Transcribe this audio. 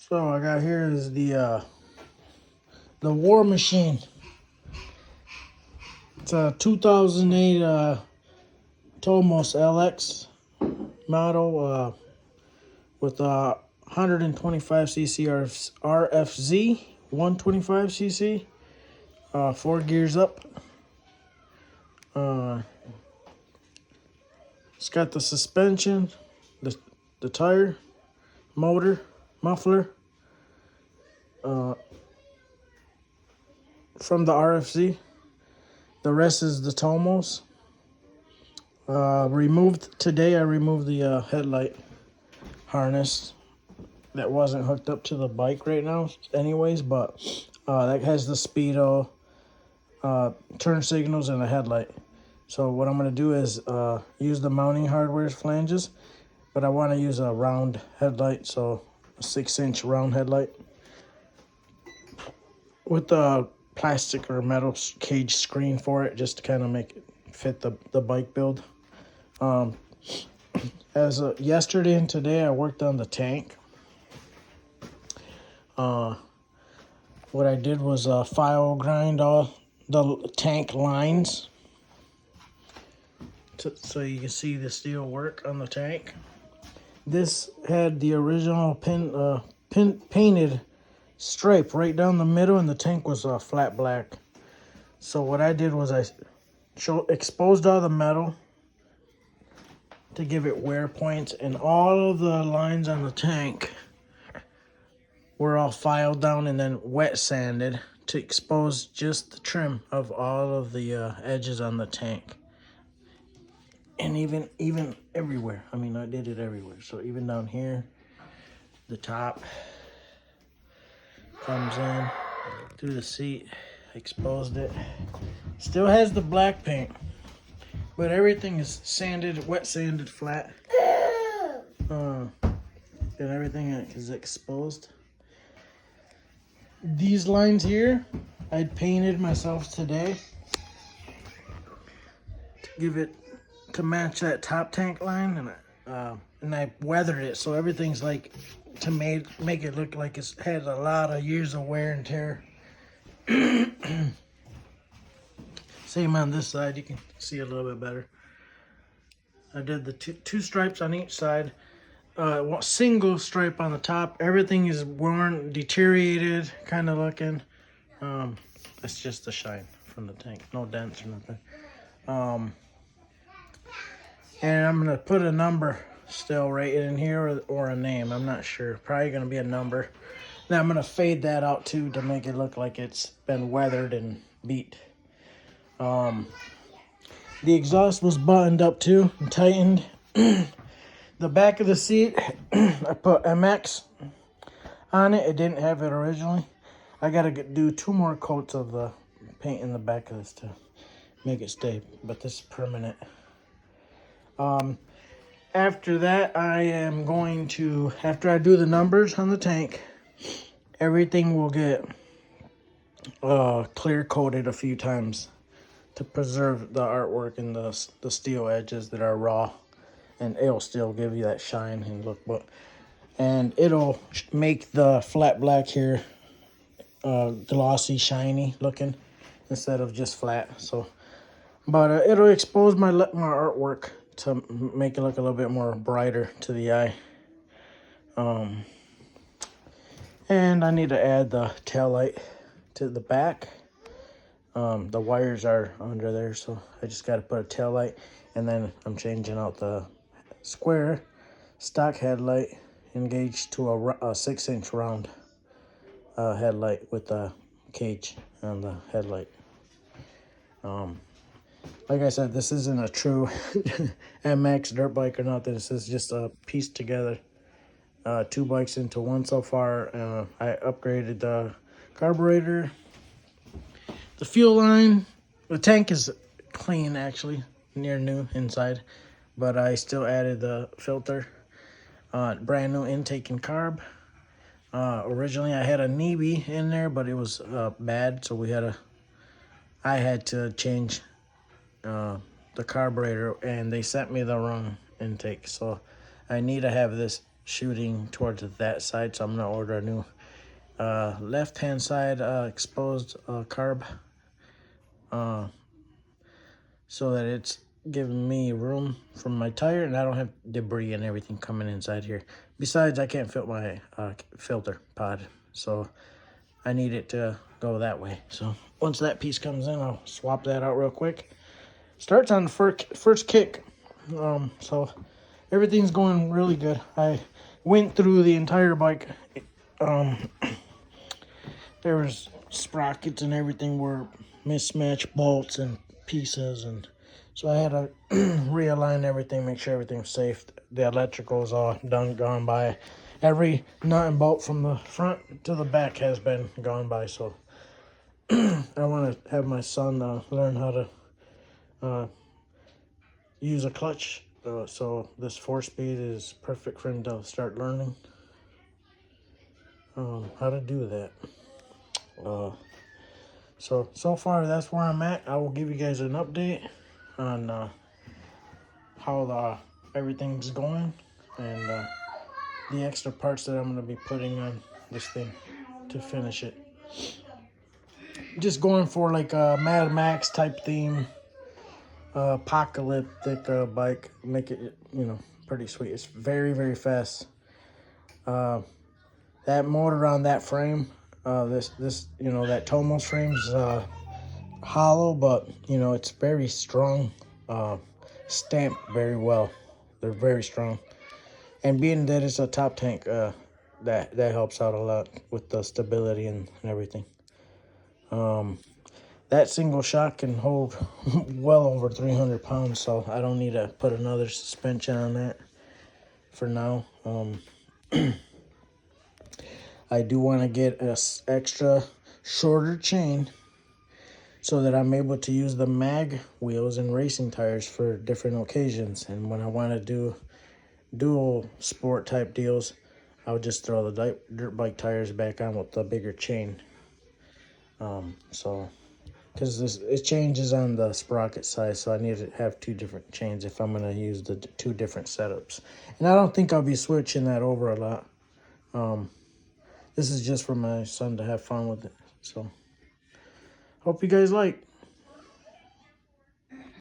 So I got here is the War Machine. It's a 2008 Tomos LX model with 125cc RFZ, 125cc, 4 gears up. It's got the suspension, the tire, motor, muffler from the RFZ. The rest is the Tomos. I removed the headlight harness that wasn't hooked up to the bike right now anyways, but that has the speedo, turn signals, and a headlight. So what I'm going to do is use the mounting hardware flanges, but I want to use a round headlight, so a 6-inch round headlight with a plastic or metal cage screen for it, just to kind of make it fit the bike build. As of yesterday and today, I worked on the tank. What I did was file grind all the tank lines so you can see the steel work on the tank. This had the original painted stripe right down the middle, and the tank was flat black. So what I did was I exposed all the metal to give it wear points, and all of the lines on the tank were all filed down and then wet sanded to expose just the trim of all of the edges on the tank. And even everywhere. I mean, I did it everywhere. So even down here, the top comes in through the seat, exposed it. Still has the black paint, but everything is sanded, wet sanded flat. And everything is exposed. These lines here, I painted myself today to match that top tank line, and I weathered it so everything's like to make it look like it's had a lot of years of wear and tear. Same on this side, you can see a little bit better. I did the two stripes on each side. Single stripe on the top. Everything is worn, deteriorated, kind of looking. That's just the shine from the tank. No dents or nothing. And I'm gonna put a number still right in here, or a name. I'm not sure. Probably gonna be a number. Now I'm gonna fade that out too to make it look like it's been weathered and beat. The exhaust was buttoned up too and tightened. The back of the seat, I put MX on it. It didn't have it originally. I gotta do 2 more coats of the paint in the back of this to make it stay, but this is permanent. After that, I am going to, after I do the numbers on the tank, everything will get clear coated a few times to preserve the artwork and the steel edges that are raw. And it'll still give you that shine and look, and it'll make the flat black here glossy, shiny looking instead of just flat. So, but it'll expose my artwork to make it look a little bit more brighter to the eye. And I need to add the tail light to the back. The wires are under there, so I just got to put a tail light, and then I'm changing out the square stock headlight engaged to a 6-inch round headlight with a cage on the headlight. Like I said, this isn't a true MX dirt bike or nothing. This is just a piece together. 2 bikes into one so far. I upgraded the carburetor, the fuel line. The tank is clean, actually, near new inside, but I still added the filter, brand new intake and carb. Originally I had a Nibi in there, but it was bad, so I had to change the carburetor, and they sent me the wrong intake, so I need to have this shooting towards that side, so I'm gonna order a new left-hand side exposed carb, so that it's giving me room from my tire and I don't have debris and everything coming inside here. Besides, I can't fit my filter pod, so I need it to go that way. So once that piece comes in, I'll swap that out real quick. Starts on the first kick. So everything's going really good. I went through the entire bike. There was sprockets and everything were mismatched bolts and pieces, and so I had to realign everything, make sure everything's safe. The electrical's all done, gone by. Every nut and bolt from the front to the back has been gone by. So I want to have my son learn how to use a clutch. So this 4-speed is perfect for him to start learning how to do that. So far that's where I'm at. I will give you guys an update on how everything's going and the extra parts that I'm going to be putting on this thing to finish it. Just going for like a Mad Max type theme, apocalyptic bike. Make it, pretty sweet. It's very, very fast. That motor on that frame, that tomos frame is hollow, but it's very strong, stamped very well. They're very strong, and being that it's a top tank, that helps out a lot with the stability and everything. That single shock can hold well over 300 pounds, so I don't need to put another suspension on that for now. I do want to get a extra shorter chain so that I'm able to use the mag wheels and racing tires for different occasions. And when I want to do dual sport type deals, I would just throw the dirt bike tires back on with the bigger chain. Because it changes on the sprocket size, so I need to have 2 different chains if I'm going to use the 2 different setups. And I don't think I'll be switching that over a lot. This is just for my son to have fun with it. So, hope you guys like.